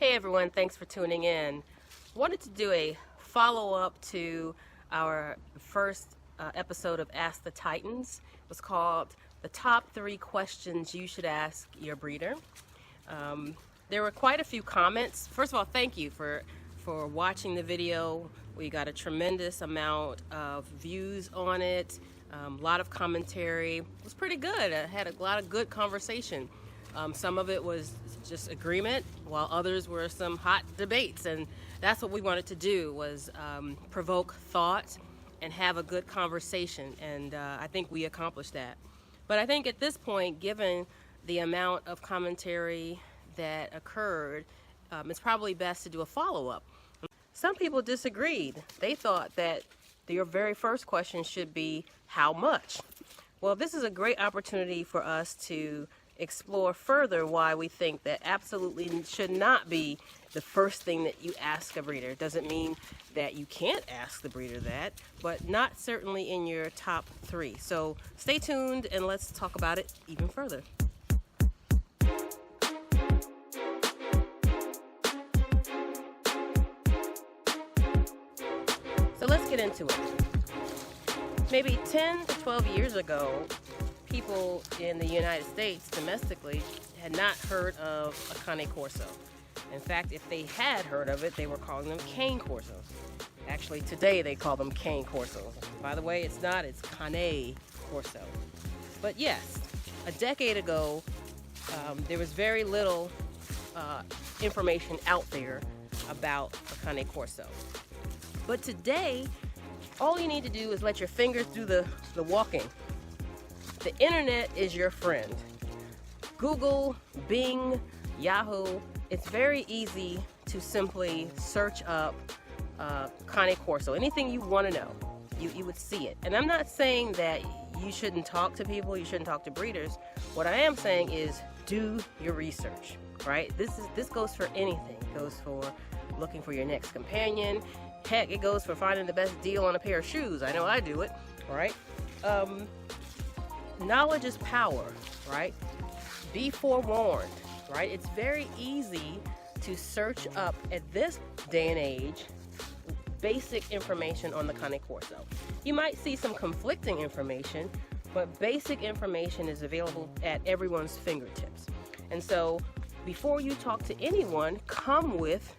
Hey everyone, thanks for tuning in. Wanted to do a follow-up to our first episode of Ask the Titans. It was called The Top 3 Questions You Should Ask Your Breeder. There were quite a few comments. First of all, thank you for watching the video. We got a tremendous amount of views on it, a lot of commentary. It was pretty good. I had a lot of good conversation. Some of it was just agreement, while others were some hot debates, and that's what we wanted to do, was provoke thought and have a good conversation, and I think we accomplished that. But I think at this point, given the amount of commentary that occurred, it's probably best to do a follow-up. Some people disagreed. They thought that your very first question should be, how much? Well, this is a great opportunity for us to explore further why we think that absolutely should not be the first thing that you ask a breeder. Doesn't mean that you can't ask the breeder that, but not certainly in your top 3. So stay tuned and let's talk about it even further. So let's get into it. Maybe 10 to 12 years ago, people in the United States domestically had not heard of a Cane Corso. In fact, if they had heard of it, they were calling them Cane Corsos. Actually, today they call them Cane Corsos. By the way, it's not, it's Cane Corso. But yes, a decade ago, there was very little information out there about a Cane Corso. But today, all you need to do is let your fingers do the walking. The internet is your friend. Google, Bing, Yahoo, it's very easy to simply search up Cane Corso. Anything you want to know, you would see it. And I'm not saying that you shouldn't talk to people, you shouldn't talk to breeders. What I am saying is do your research, right? This goes for anything. It goes for looking for your next companion. Heck, it goes for finding the best deal on a pair of shoes. I know I do it, right? Knowledge is power, right? Be forewarned, right? It's very easy to search up at this day and age basic information on the Cane Corso. You might see some conflicting information, but basic information is available at everyone's fingertips. And so before you talk to anyone, come with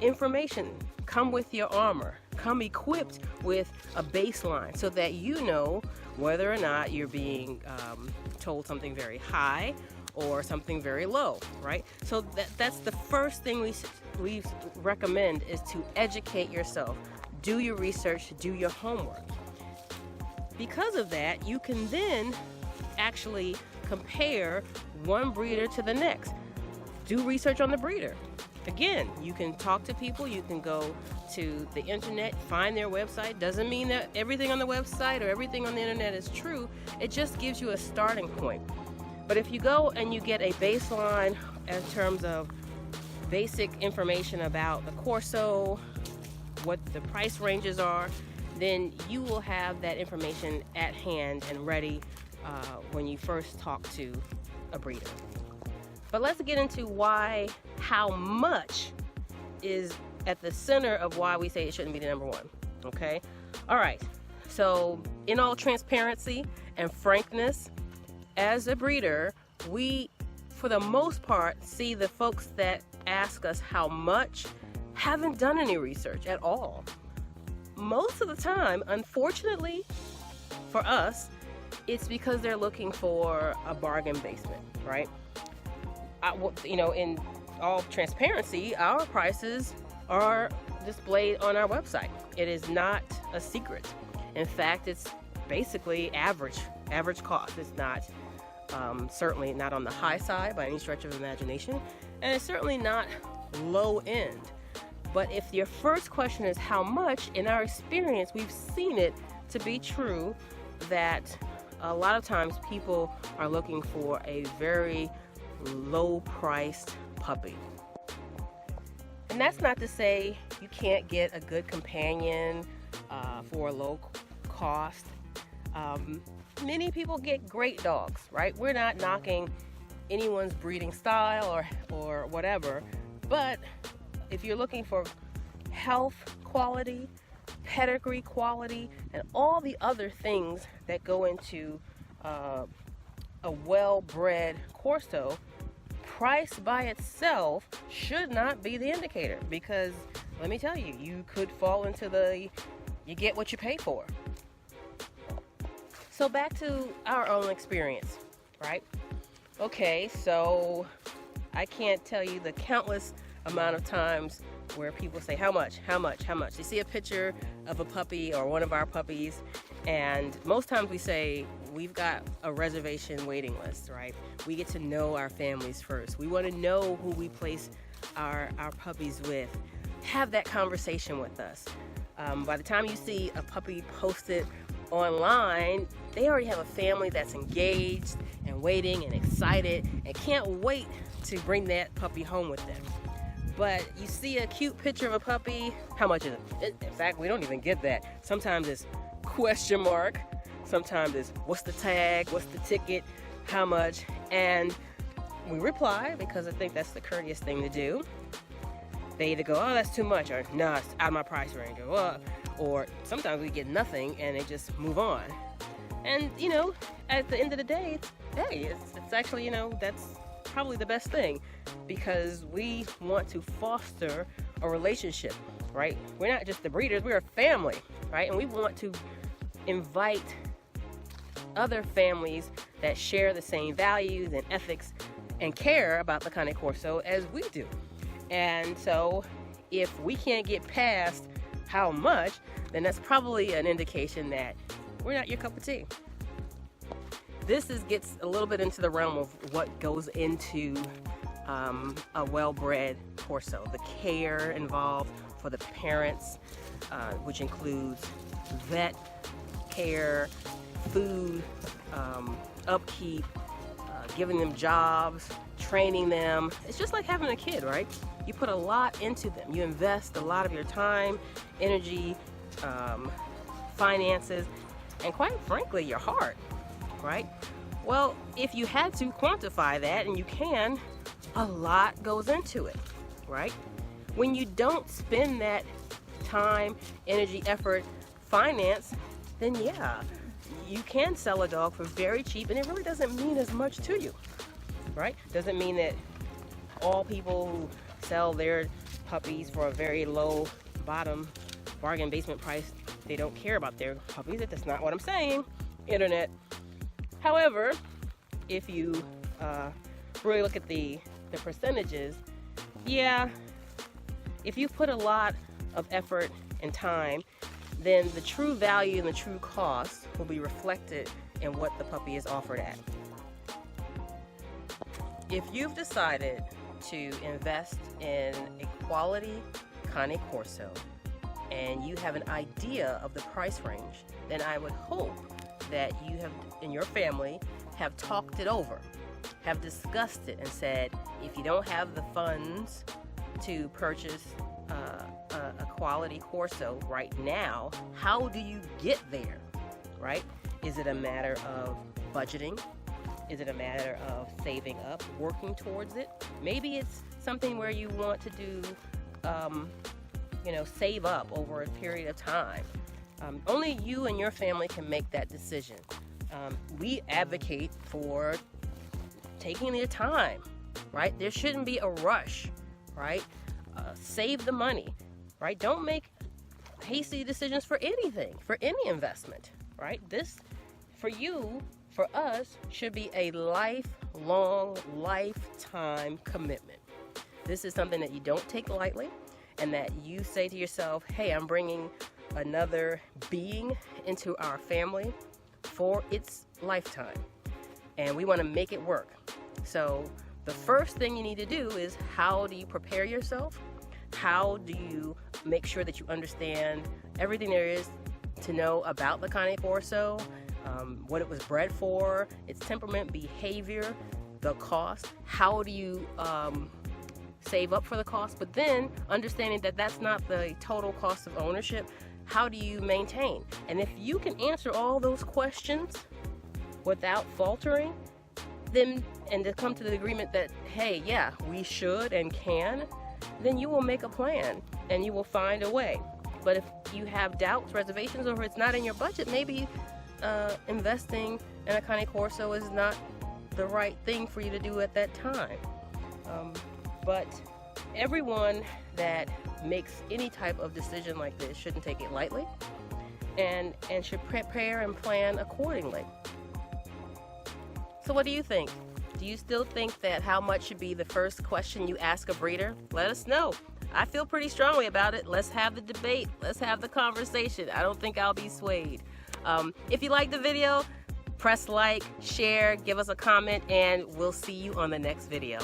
information, come with your armor, come equipped with a baseline so that you know whether or not you're being told something very high or something very low, right? So that's the first thing we recommend, is to educate yourself. Do your research, do your homework. Because of that, you can then actually compare one breeder to the next. Do research on the breeder. Again, you can talk to people, you can go to the internet, find their website. Doesn't mean that everything on the website or everything on the internet is true. It just gives you a starting point. But if you go and you get a baseline in terms of basic information about the Corso, what the price ranges are, then you will have that information at hand and ready when you first talk to a breeder. But let's get into how much is at the center of why we say it shouldn't be the number one, okay? All right, so in all transparency and frankness, as a breeder, we, for the most part, see the folks that ask us how much haven't done any research at all. Most of the time, unfortunately for us, it's because they're looking for a bargain basement, right? In all transparency, our prices are displayed on our website. It is not a secret. In fact, it's basically average cost. It's not certainly not on the high side by any stretch of imagination, and it's certainly not low end. But if your first question is how much, in our experience, we've seen it to be true that a lot of times people are looking for a very low-priced puppy. And that's not to say you can't get a good companion for a low cost. Many people get great dogs, right? We're not knocking anyone's breeding style or whatever, But if you're looking for health quality, pedigree quality, and all the other things that go into a well-bred Corso, price by itself should not be the indicator, because let me tell you, you could fall into you get what you pay for. So back to our own experience, right? Okay, so I can't tell you the countless amount of times where people say, how much? They see a picture of a puppy or one of our puppies, and most times we say, we've got a reservation waiting list, right? We get to know our families first. We want to know who we place our puppies with. Have that conversation with us. By the time you see a puppy posted online, they already have a family that's engaged and waiting and excited and can't wait to bring that puppy home with them. But you see a cute picture of a puppy, how much is it? In fact, we don't even get that. Sometimes it's question mark. Sometimes it's what's the tag, what's the ticket, how much? And we reply, because I think that's the courteous thing to do. They either go, oh, that's too much, or no, it's out of my price range, or sometimes we get nothing and they just move on. And you know, at the end of the day, it's actually, you know, that's probably the best thing, because we want to foster a relationship, right? We're not just the breeders, we're a family, right? And we want to invite other families that share the same values and ethics and care about the Cane Corso as we do. And so if we can't get past how much, then that's probably an indication that we're not your cup of tea. This gets a little bit into the realm of what goes into a well-bred Corso. The care involved for the parents, which includes vet care, food, upkeep, giving them jobs, training them. It's just like having a kid, right? You put a lot into them. You invest a lot of your time, energy, finances, and quite frankly, your heart, right? Well, if you had to quantify that, and you can, a lot goes into it, right? When you don't spend that time, energy, effort, finance, then yeah, you can sell a dog for very cheap, and it really doesn't mean as much to you, right? Doesn't mean that all people who sell their puppies for a very low bottom bargain basement price, they don't care about their puppies. That's not what I'm saying, internet. However, if you really look at the percentages, yeah, if you put a lot of effort and time, then the true value and the true cost will be reflected in what the puppy is offered at. If you've decided to invest in a quality Cane Corso and you have an idea of the price range, then I would hope that you have, in your family, have talked it over, have discussed it and said, if you don't have the funds to purchase a quality Corso right now, how do you get there, right? Is it a matter of budgeting? Is it a matter of saving up, working towards it? Maybe it's something where you want to do, save up over a period of time. Only you and your family can make that decision. We advocate for taking your time, right? There shouldn't be a rush, right? Save the money, right? Don't make hasty decisions for anything, for any investment, right? This, for you, for us, should be a lifelong, lifetime commitment. This is something that you don't take lightly, and that you say to yourself, hey, I'm bringing another being into our family for its lifetime, and we want to make it work. So the first thing you need to do is, how do you prepare yourself? How do you make sure that you understand everything there is to know about the Cane Corso, what it was bred for, its temperament, behavior, the cost? How do you save up for the cost? But then understanding that that's not the total cost of ownership, how do you maintain? And if you can answer all those questions without faltering, then, and to come to the agreement that, hey, yeah, we should and can then you will make a plan and you will find a way. But if you have doubts, reservations, or if it's not in your budget, maybe investing in a Cane Corso is not the right thing for you to do at that time. But everyone that makes any type of decision like this shouldn't take it lightly and should prepare and plan accordingly. So what do you think? Do you still think that how much should be the first question you ask a breeder? Let us know. I feel pretty strongly about it. Let's have the debate. Let's have the conversation. I don't think I'll be swayed. If you like the video, press like, share, give us a comment, and we'll see you on the next video.